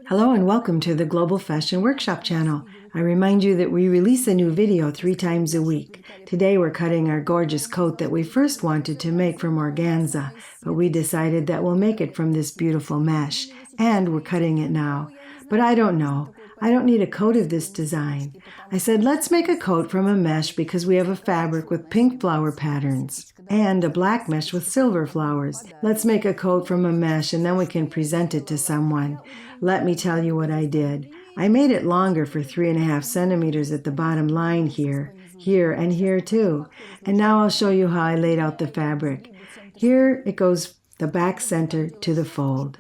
Hello and welcome to the Global Fashion Workshop channel. I remind you that we release a new video 3 times a week. Today we're cutting our gorgeous coat that we first wanted to make from organza, but we decided that we'll make it from this beautiful mesh, and we're cutting it now. But I don't know. I don't need a coat of this design. I said, let's make a coat from a mesh because we have a fabric with pink flower patterns and a black mesh with silver flowers. Let's make a coat from a mesh and then we can present it to someone. Let me tell you what I did. I made it longer for 3.5 centimeters at the bottom line here, and here too. And now I'll show you how I laid out the fabric. Here it goes the back center to the fold.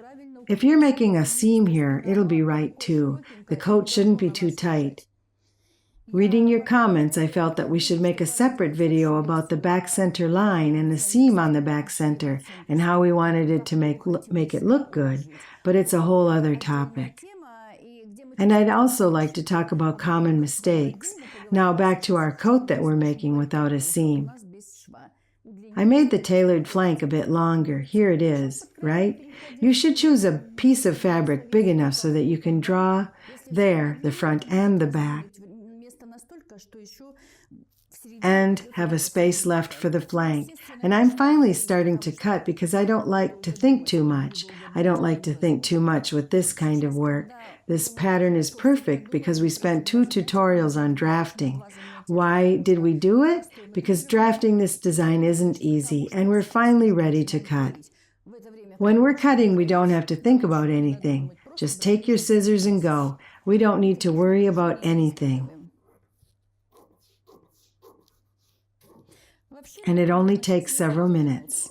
If you're making a seam here, it'll be right too. The coat shouldn't be too tight. Reading your comments, I felt that we should make a separate video about the back center line and the seam on the back center and how we wanted it to make it look good, but it's a whole other topic. And I'd also like to talk about common mistakes. Now back to our coat that we're making without a seam. I made the tailored flank a bit longer. Here it is, right? You should choose a piece of fabric big enough so that you can draw there the front and the back, and have a space left for the flank. And I'm finally starting to cut because I don't like to think too much. I don't like to think too much with this kind of work. This pattern is perfect because we spent 2 tutorials on drafting. Why did we do it? Because drafting this design isn't easy, and we're finally ready to cut. When we're cutting, we don't have to think about anything. Just take your scissors and go. We don't need to worry about anything. And it only takes several minutes.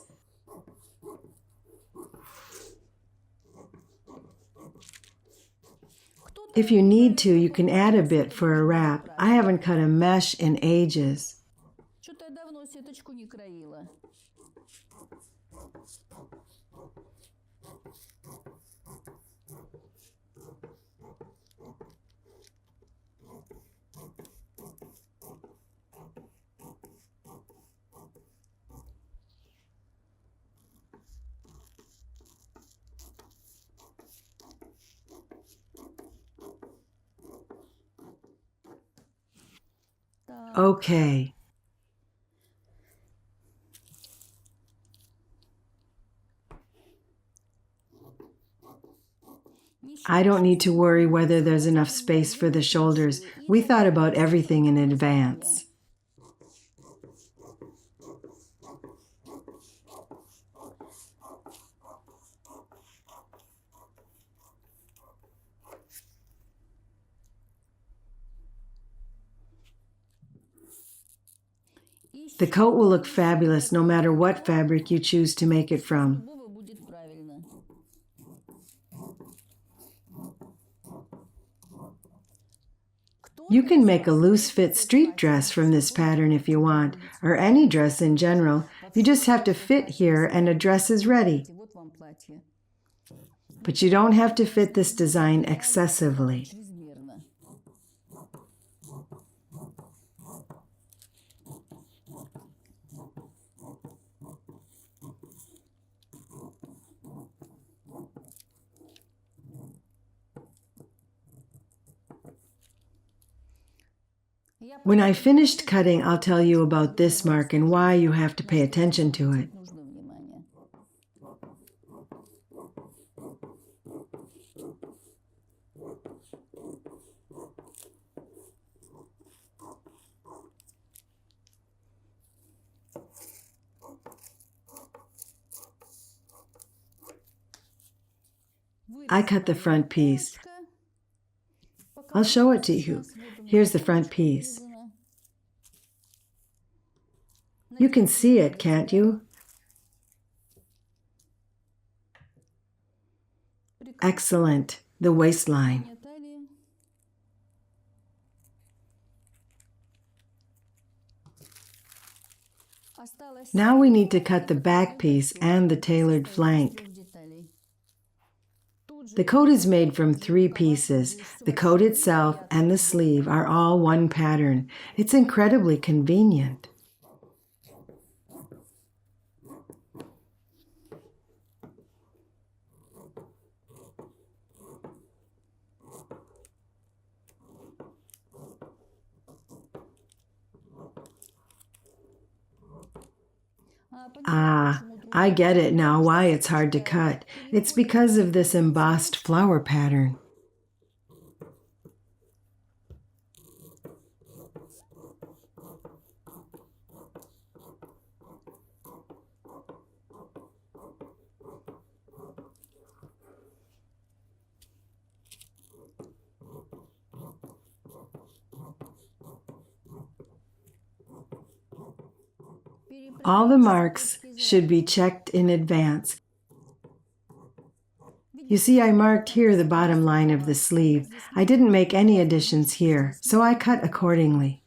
If you need to, you can add a bit for a wrap. I haven't cut a mesh in ages. Okay. I don't need to worry whether there's enough space for the shoulders. We thought about everything in advance. The coat will look fabulous no matter what fabric you choose to make it from. You can make a loose-fit street dress from this pattern if you want, or any dress in general. You just have to fit here and a dress is ready. But you don't have to fit this design excessively. When I finished cutting, I'll tell you about this mark and why you have to pay attention to it. I cut the front piece. I'll show it to you. Here's the front piece. You can see it, can't you? Excellent. The waistline. Now we need to cut the back piece and the tailored flank. The coat is made from 3 pieces. The coat itself and the sleeve are all one pattern. It's incredibly convenient. Ah, I get it now why it's hard to cut. It's because of this embossed flower pattern. All the marks should be checked in advance. You see, I marked here the bottom line of the sleeve. I didn't make any additions here, so I cut accordingly.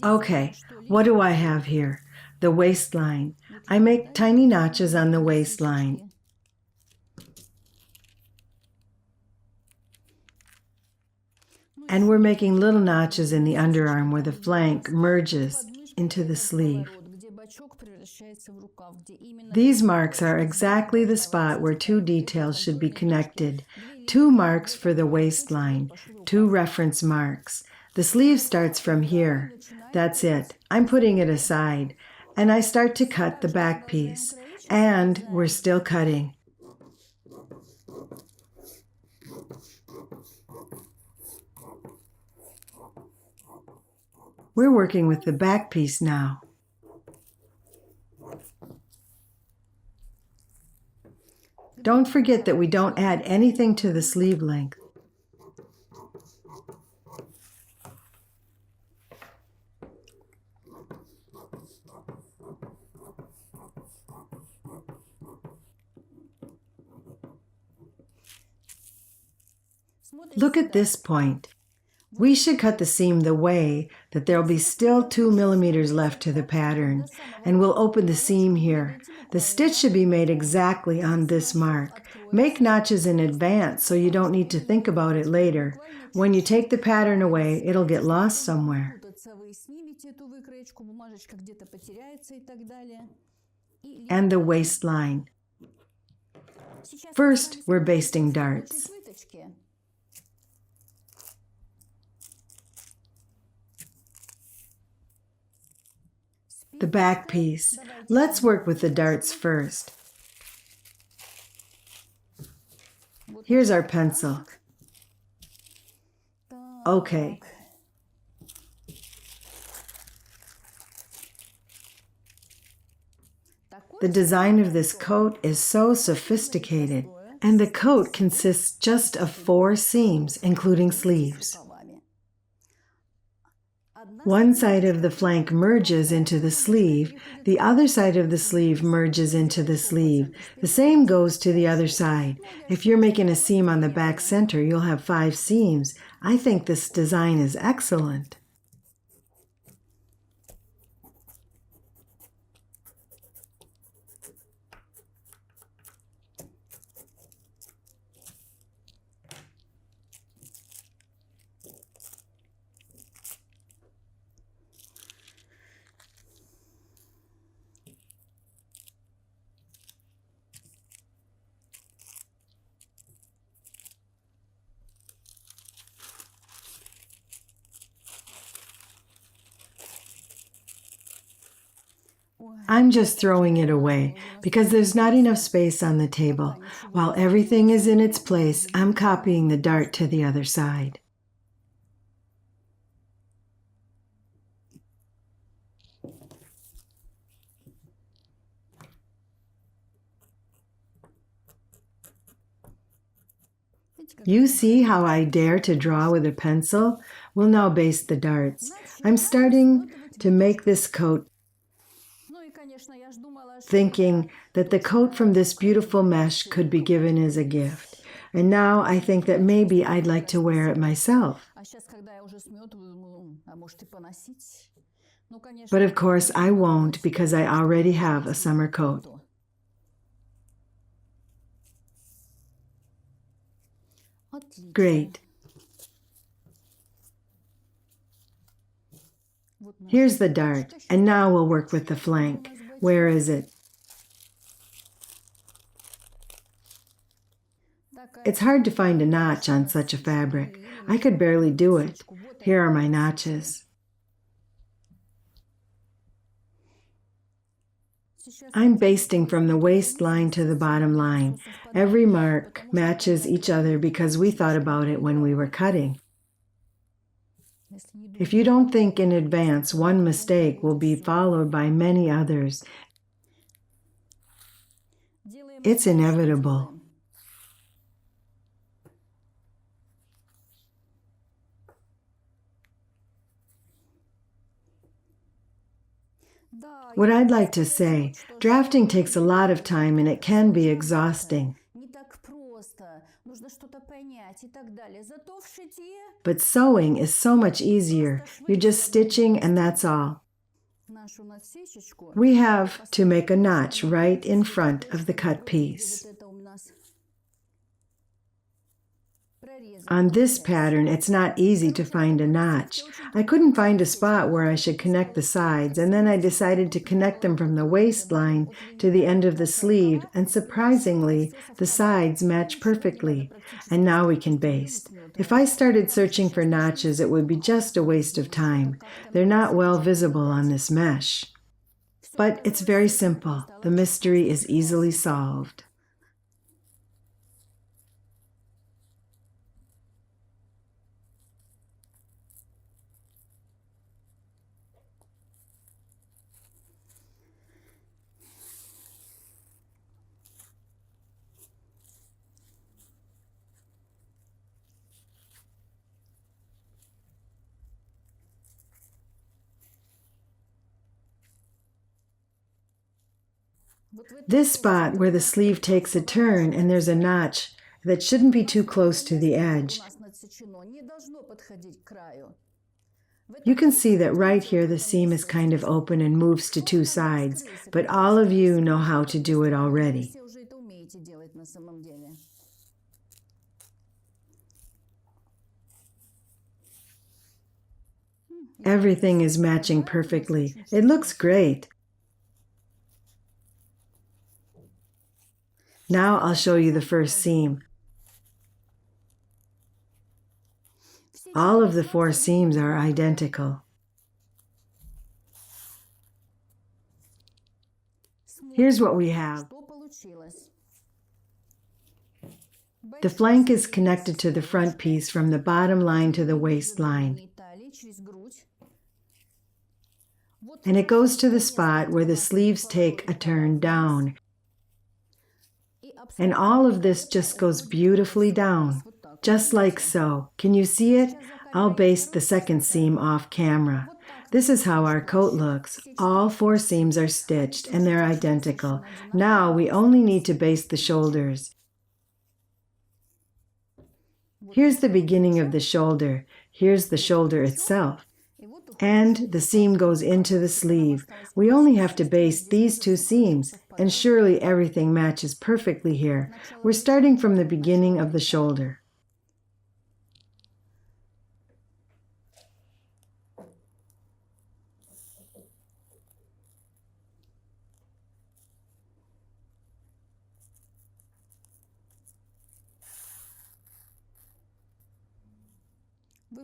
Okay, what do I have here? The waistline. I make tiny notches on the waistline. And we're making little notches in the underarm where the flank merges into the sleeve. These marks are exactly the spot where two details should be connected. 2 marks for the waistline, 2 reference marks. The sleeve starts from here. That's it. I'm putting it aside. And I start to cut the back piece. And we're still cutting. We're working with the back piece now. Don't forget that we don't add anything to the sleeve length. Look at this point. We should cut the seam the way that there'll be still 2 millimeters left to the pattern, and we'll open the seam here. The stitch should be made exactly on this mark. Make notches in advance so you don't need to think about it later. When you take the pattern away, it'll get lost somewhere. And the waistline. First, we're basting darts. The back piece. Let's work with the darts first. Here's our pencil. Okay. The design of this coat is so sophisticated, and the coat consists just of 4 seams, including sleeves. One side of the flank merges into the sleeve, the other side of the sleeve merges into the sleeve. The same goes to the other side. If you're making a seam on the back center, you'll have 5 seams. I think this design is excellent. I'm just throwing it away because there's not enough space on the table. While everything is in its place, I'm copying the dart to the other side. You see how I dare to draw with a pencil? We'll now baste the darts. I'm starting to make this coat. thinking that the coat from this beautiful mesh could be given as a gift. And now I think that maybe I'd like to wear it myself. But of course I won't, because I already have a summer coat. Great. Here's the dart, and now we'll work with the flank. Where is it? It's hard to find a notch on such a fabric. I could barely do it. Here are my notches. I'm basting from the waistline to the bottom line. Every mark matches each other because we thought about it when we were cutting. If you don't think in advance, one mistake will be followed by many others. It's inevitable. What I'd like to say, drafting takes a lot of time and it can be exhausting. But sewing is so much easier. You're just stitching and that's all. We have to make a notch right in front of the cut piece. On this pattern, it's not easy to find a notch. I couldn't find a spot where I should connect the sides, and then I decided to connect them from the waistline to the end of the sleeve, and surprisingly, the sides match perfectly. And now we can baste. If I started searching for notches, it would be just a waste of time. They're not well visible on this mesh. But it's very simple. The mystery is easily solved. This spot where the sleeve takes a turn and there's a notch that shouldn't be too close to the edge. You can see that right here the seam is kind of open and moves to two sides, but all of you know how to do it already. Everything is matching perfectly. It looks great. Now I'll show you the first seam. All of the 4 seams are identical. Here's what we have. The flank is connected to the front piece from the bottom line to the waistline. And it goes to the spot where the sleeves take a turn down. And all of this just goes beautifully down, just like so. Can you see it? I'll baste the second seam off camera. This is how our coat looks. All 4 seams are stitched and they're identical. Now we only need to baste the shoulders. Here's the beginning of the shoulder. Here's the shoulder itself. And the seam goes into the sleeve. We only have to baste these 2 seams, and surely everything matches perfectly here. We're starting from the beginning of the shoulder.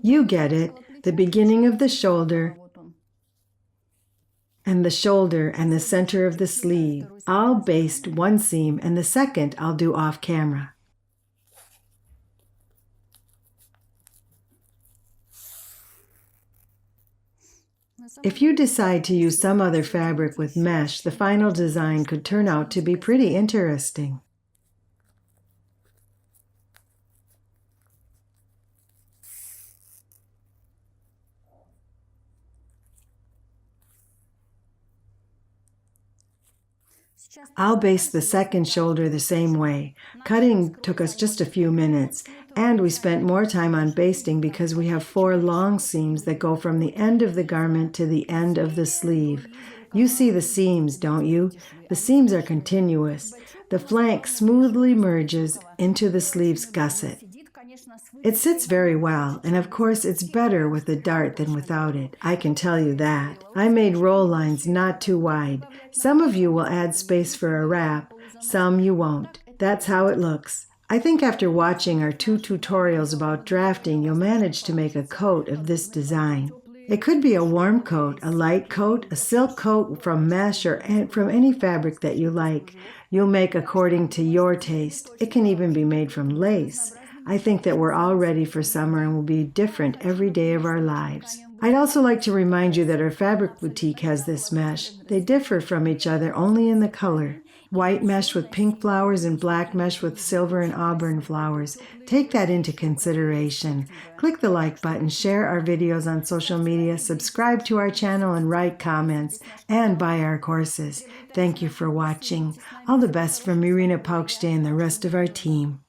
You get it, the beginning of the shoulder, and the shoulder and the center of the sleeve. I'll baste 1 seam and the second I'll do off camera. If you decide to use some other fabric with mesh, the final design could turn out to be pretty interesting. I'll baste the second shoulder the same way. Cutting took us just a few minutes, and we spent more time on basting because we have 4 long seams that go from the end of the garment to the end of the sleeve. You see the seams, don't you? The seams are continuous. The flank smoothly merges into the sleeve's gusset. It sits very well, and of course it's better with a dart than without it. I can tell you that. I made roll lines not too wide. Some of you will add space for a wrap, some you won't. That's how it looks. I think after watching our 2 tutorials about drafting, you'll manage to make a coat of this design. It could be a warm coat, a light coat, a silk coat from mesh, or from any fabric that you like. You'll make according to your taste. It can even be made from lace. I think that we're all ready for summer and will be different every day of our lives. I'd also like to remind you that our fabric boutique has this mesh. They differ from each other only in the color. White mesh with pink flowers and black mesh with silver and auburn flowers. Take that into consideration. Click the like button, share our videos on social media, subscribe to our channel and write comments, and buy our courses. Thank you for watching. All the best from Irina Paukshte and the rest of our team.